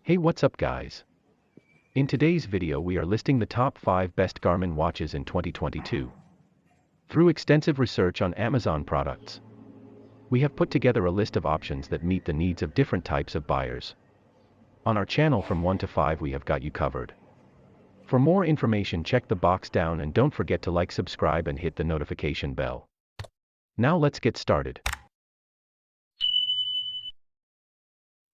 Hey, what's up guys? In today's video we are listing the top 5 best Garmin watches in 2022. Through extensive research on Amazon products, we have put together a list of options that meet the needs of different types of buyers. On our channel From 1 to 5 we have got you covered. For more information check the box down and don't forget to like, subscribe and hit the notification bell. Now let's get started.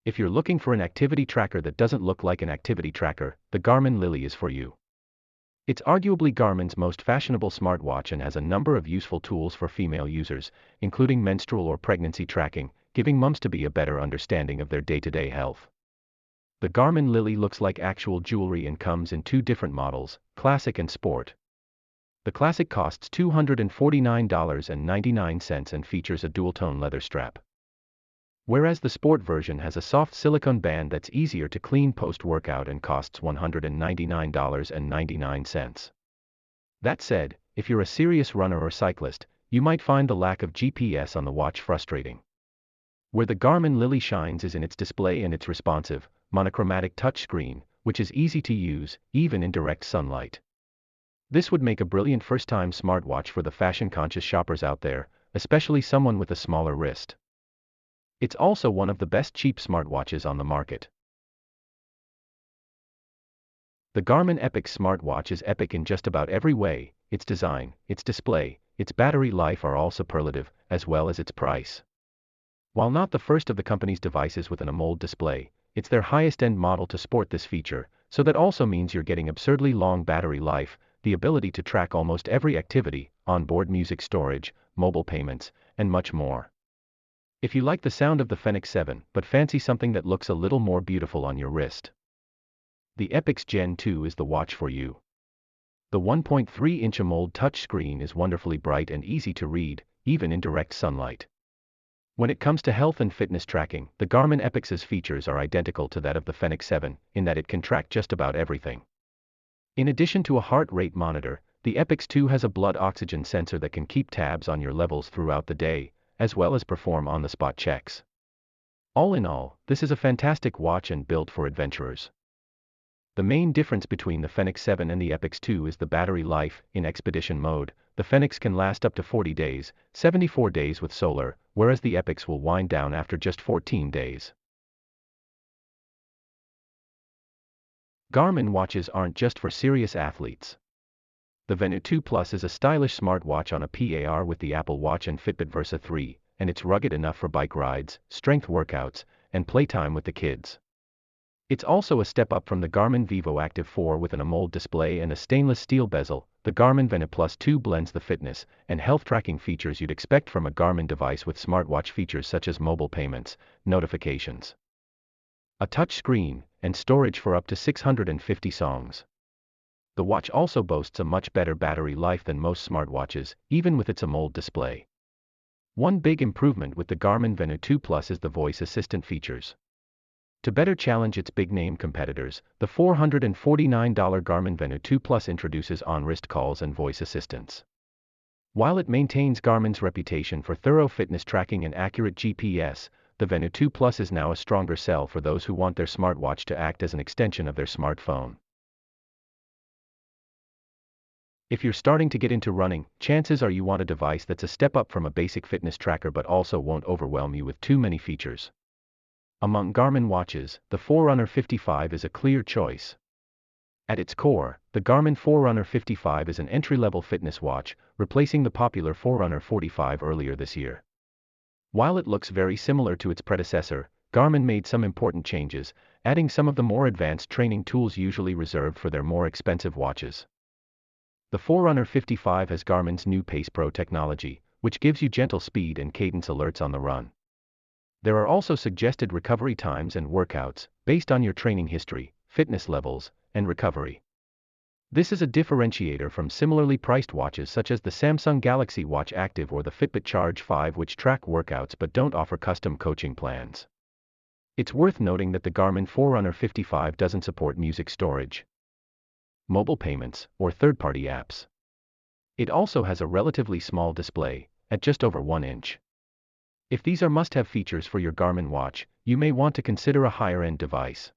If you're looking for an activity tracker that doesn't look like an activity tracker, the Garmin Lily is for you. It's arguably Garmin's most fashionable smartwatch and has a number of useful tools for female users, including menstrual or pregnancy tracking, giving mums-to-be a better understanding of their day-to-day health. The Garmin Lily looks like actual jewelry and comes in 2 different models, Classic and Sport. The Classic costs $249.99 and features a dual-tone leather strap, whereas the Sport version has a soft silicone band that's easier to clean post-workout and costs $199.99. That said, if you're a serious runner or cyclist, you might find the lack of GPS on the watch frustrating. Where the Garmin Lily shines is in its display and its responsive, monochromatic touchscreen, which is easy to use, even in direct sunlight. This would make a brilliant first-time smartwatch for the fashion-conscious shoppers out there, especially someone with a smaller wrist. It's also one of the best cheap smartwatches on the market. The Garmin Epix smartwatch is epic in just about every way. Its design, its display, its battery life are all superlative, as well as its price. While not the first of the company's devices with an AMOLED display, it's their highest-end model to sport this feature, so that also means you're getting absurdly long battery life, the ability to track almost every activity, onboard music storage, mobile payments, and much more. If you like the sound of the Fenix 7 but fancy something that looks a little more beautiful on your wrist, the Epix Gen 2 is the watch for you. The 1.3-inch AMOLED touchscreen is wonderfully bright and easy to read, even in direct sunlight. When it comes to health and fitness tracking, the Garmin Epix's features are identical to that of the Fenix 7, in that it can track just about everything. In addition to a heart rate monitor, the Epix 2 has a blood oxygen sensor that can keep tabs on your levels throughout the day, as well as perform on-the-spot checks. All in all, this is a fantastic watch and built for adventurers. The main difference between the Fenix 7 and the Epix 2 is the battery life. In expedition mode, the Fenix can last up to 40 days, 74 days with solar, whereas the Epix will wind down after just 14 days. Garmin watches aren't just for serious athletes. The Venu 2 Plus is a stylish smartwatch on a par with the Apple Watch and Fitbit Versa 3, and it's rugged enough for bike rides, strength workouts, and playtime with the kids. It's also a step up from the Garmin Vivo Active 4 with an AMOLED display and a stainless steel bezel. The Garmin Venu Plus 2 blends the fitness and health tracking features you'd expect from a Garmin device with smartwatch features such as mobile payments, notifications, a touch screen, and storage for up to 650 songs. The watch also boasts a much better battery life than most smartwatches, even with its AMOLED display. One big improvement with the Garmin Venu 2 Plus is the voice assistant features. To better challenge its big-name competitors, the $449 Garmin Venu 2 Plus introduces on-wrist calls and voice assistance. While it maintains Garmin's reputation for thorough fitness tracking and accurate GPS, the Venu 2 Plus is now a stronger sell for those who want their smartwatch to act as an extension of their smartphone. If you're starting to get into running, chances are you want a device that's a step up from a basic fitness tracker but also won't overwhelm you with too many features. Among Garmin watches, the Forerunner 55 is a clear choice. At its core, the Garmin Forerunner 55 is an entry-level fitness watch, replacing the popular Forerunner 45 earlier this year. While it looks very similar to its predecessor, Garmin made some important changes, adding some of the more advanced training tools usually reserved for their more expensive watches. The Forerunner 55 has Garmin's new Pace Pro technology, which gives you gentle speed and cadence alerts on the run. There are also suggested recovery times and workouts, based on your training history, fitness levels, and recovery. This is a differentiator from similarly priced watches such as the Samsung Galaxy Watch Active or the Fitbit Charge 5, which track workouts but don't offer custom coaching plans. It's worth noting that the Garmin Forerunner 55 doesn't support music storage, mobile payments, or third-party apps. It also has a relatively small display, at just over 1 inch. If these are must-have features for your Garmin watch, you may want to consider a higher-end device.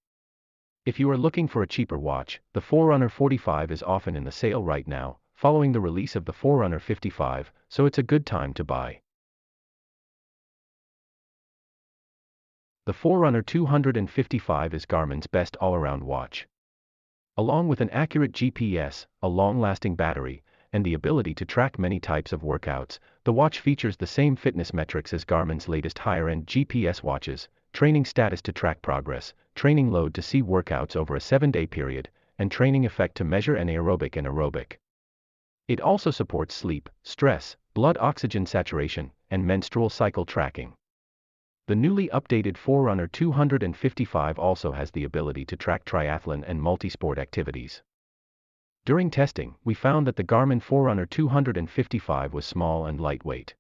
If you are looking for a cheaper watch, the Forerunner 45 is often in the sale right now, following the release of the Forerunner 55, so it's a good time to buy. The Forerunner 255 is Garmin's best all-around watch. Along with an accurate GPS, a long-lasting battery, and the ability to track many types of workouts, the watch features the same fitness metrics as Garmin's latest higher-end GPS watches: training status to track progress, training load to see workouts over a 7-day period, and training effect to measure anaerobic and aerobic. It also supports sleep, stress, blood oxygen saturation, and menstrual cycle tracking. The newly updated Forerunner 255 also has the ability to track triathlon and multi-sport activities. During testing, we found that the Garmin Forerunner 255 was small and lightweight.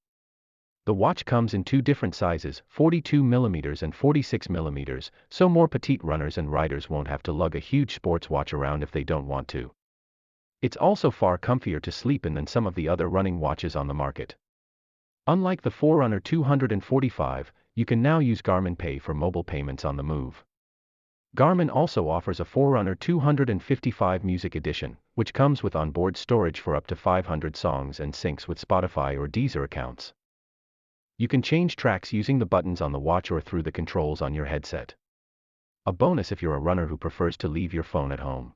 The watch comes in two different sizes, 42mm and 46mm, so more petite runners and riders won't have to lug a huge sports watch around if they don't want to. It's also far comfier to sleep in than some of the other running watches on the market. Unlike the Forerunner 245, you can now use Garmin Pay for mobile payments on the move. Garmin also offers a Forerunner 255 Music Edition, which comes with onboard storage for up to 500 songs and syncs with Spotify or Deezer accounts. You can change tracks using the buttons on the watch or through the controls on your headset. A bonus if you're a runner who prefers to leave your phone at home.